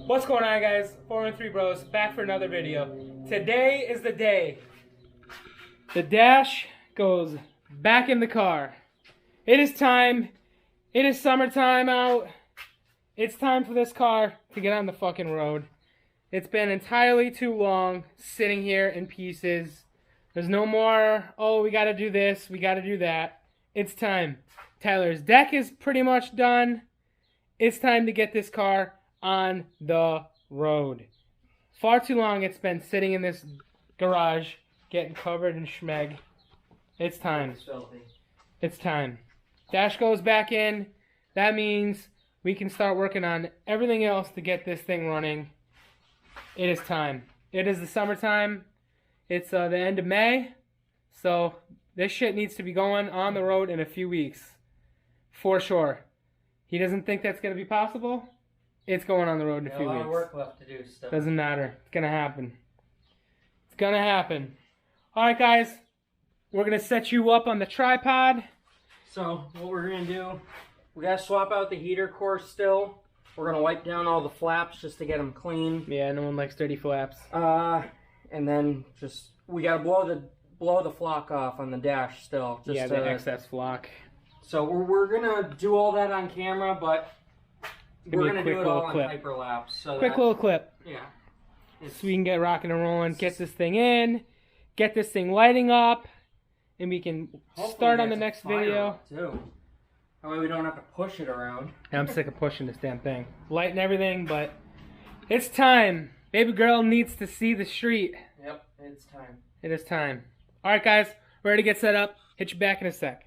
What's going on, guys? 413 Bros back for another video. Today is the day the Dash goes back in the car. It is time. It is summertime out. It's time for this car to get on the fucking road. It's been entirely too long sitting here in pieces. There's no more, oh, we gotta do this, we gotta do that. It's time. Tyler's deck is pretty much done. It's time to get this car on the road. Far too long it's been sitting in this garage getting covered in schmeg. It's time. It's filthy. It's time. Dash goes back in. That means we can start working on everything else to get this thing running. It is time. It is the summertime. It's the end of May. So this shit needs to be going on the road in a few weeks. For sure. He doesn't think that's going to be possible. It's going on the road in a few weeks. A lot of work left to do still. Doesn't matter. It's going to happen. It's going to happen. Alright, guys. We're going to set you up on the tripod. So, what we're going to do, we got to swap out the heater core still. We're going to wipe down all the flaps just to get them clean. Yeah, no one likes dirty flaps. And then just, we got to blow the flock off on the dash still. Just yeah, the excess flock. So we're going to do all that on camera, but we're going to do it all on clip. hyperlapse. So quick little clip. Yeah. So we can get rocking and rolling, get this thing in, get this thing lighting up, and we can start on the next video. Too. That way we don't have to push it around. I'm sick of pushing this damn thing. Lighting everything, but it's time. Baby girl needs to see the street. Yep, it's time. It is time. Alright, guys, we're ready to get set up. Hit you back in a sec.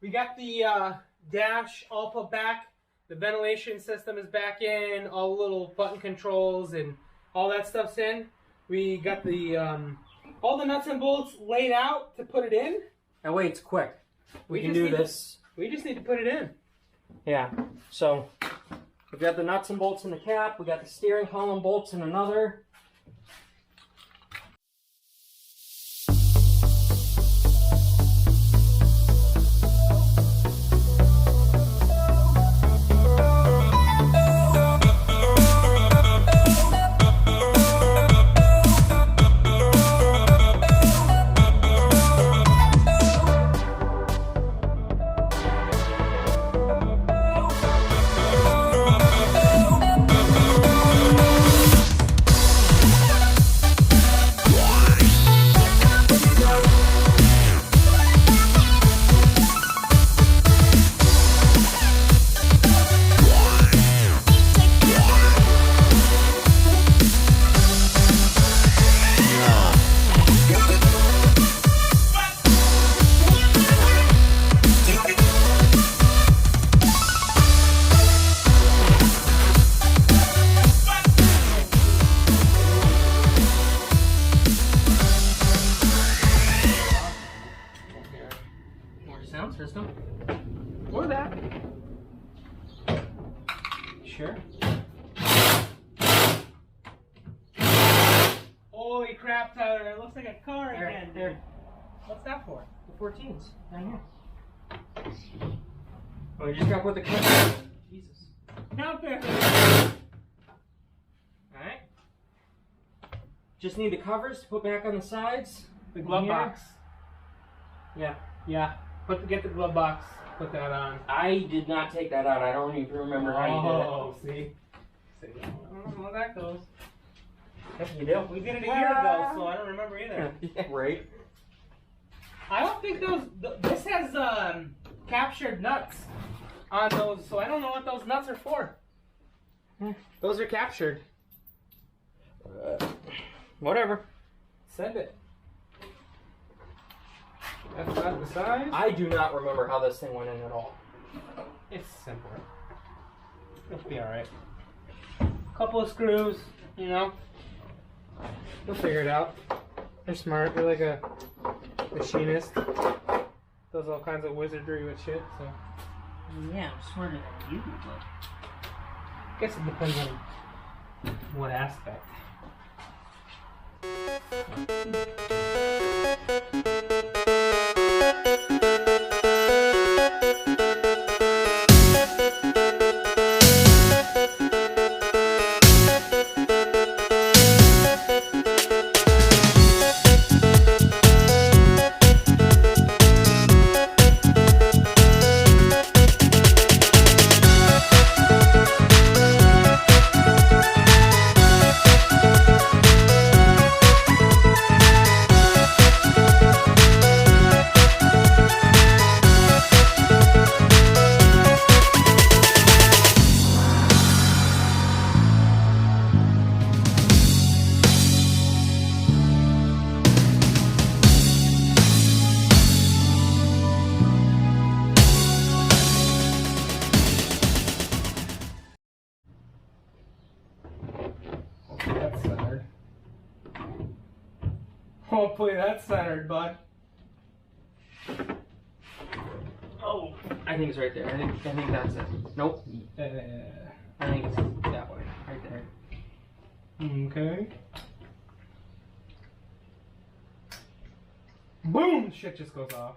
We got the dash all put back. The ventilation system is back in. All the little button controls and all that stuff's in. We got the all the nuts and bolts laid out to put it in. That way it's quick. We can do this. We just need to put it in. Yeah. So we've got the nuts and bolts in the cap. We got the steering column bolts in another. system. Or that. Sure. Holy crap, Tyler. It looks like a car again. There. What's that for? The 14s. Down here. Oh, you just gotta put the cover. Jesus. Count there. Alright. Just need the covers to put back on the sides. The glove Here. box. Yeah. Yeah. Get the glove box. Put that on. I did not take that out. I don't even remember how you did it. Oh, see? I don't know how that goes. You do? We did it a year ago, so I don't remember either. Yeah, right. I don't think this has captured nuts on those, so I don't know what those nuts are for. Those are captured. Whatever. Send it. That's not the size. I do not remember how this thing went in at all. It's simple. It'll be alright. Couple of screws, you know. You'll figure it out. They're smart. They're like a machinist. Does all kinds of wizardry with shit, so. Yeah, I'm smarter than you, but... I guess it depends on what aspect. That's centered. Hopefully that's centered, bud. Oh, I think it's right there. I think that's it. Nope. I think it's that way. Right there. Okay. Boom! Shit just goes off.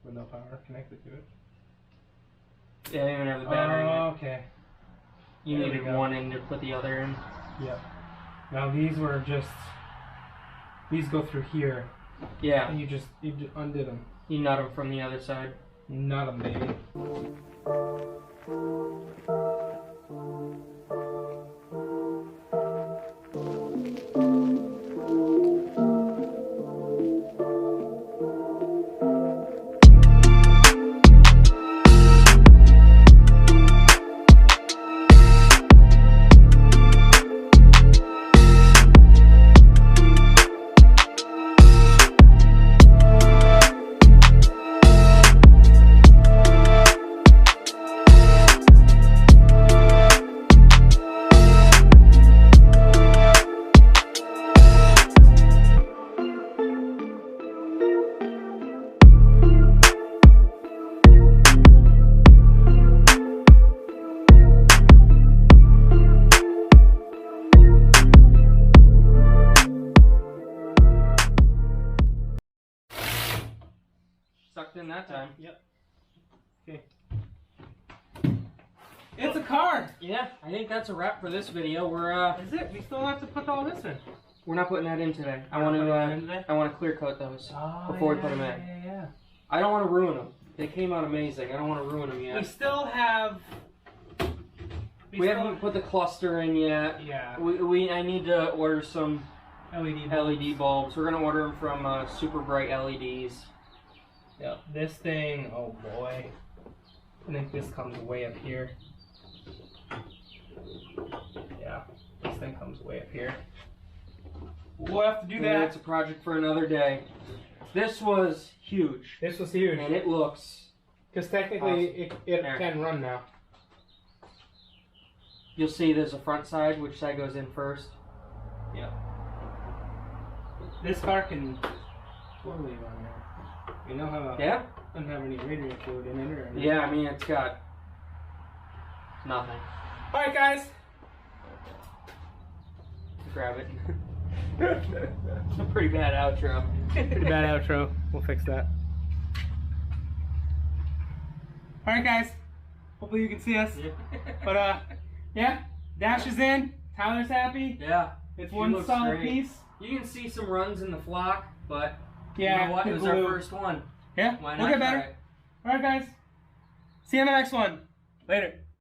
With no power connected to it. Yeah, I don't even have the battery in it. Okay. You There we needed go. one in to put the other in. Yep. Now these were just... These go through here. Yeah. And you just undid them. You nut them from the other side. Not them, baby. Sucked in that time. Yep. Okay. It's a car! Yeah, I think that's a wrap for this video. We're Is it? We still have to put all this in. we're not putting that in today. I want to clear coat those before we put them in. Yeah. I don't want to ruin them. They came out amazing. I don't want to ruin them yet. We still have... We haven't put the cluster in yet. Yeah. I need to order some LED bulbs. We're gonna order them from Super Bright LEDs. Yep. This thing, oh boy. I think this comes way up here. Yeah. This thing comes way up here. We'll have to do Yeah, that. it's a project for another day. This was huge. This was huge. And it looks... Because technically awesome. it There. can run now. You'll see there's a front side. Which side goes in first? Yep. This car can totally run now. You know how... Yeah? Doesn't have any radiator fluid in it or anything. Yeah, I mean, it's got nothing. Alright, guys. Grab it. A pretty bad outro. Pretty bad outro. We'll fix that. Alright, guys. Hopefully you can see us. Yeah. But, yeah. Dash is in. Tyler's happy. Yeah. It's She one looks solid great. piece. You can see some runs in the flock, but Yeah, you know what? It was blue. our first one. Yeah, Why we'll not get try better. it? Alright, guys. See you in the next one. Later.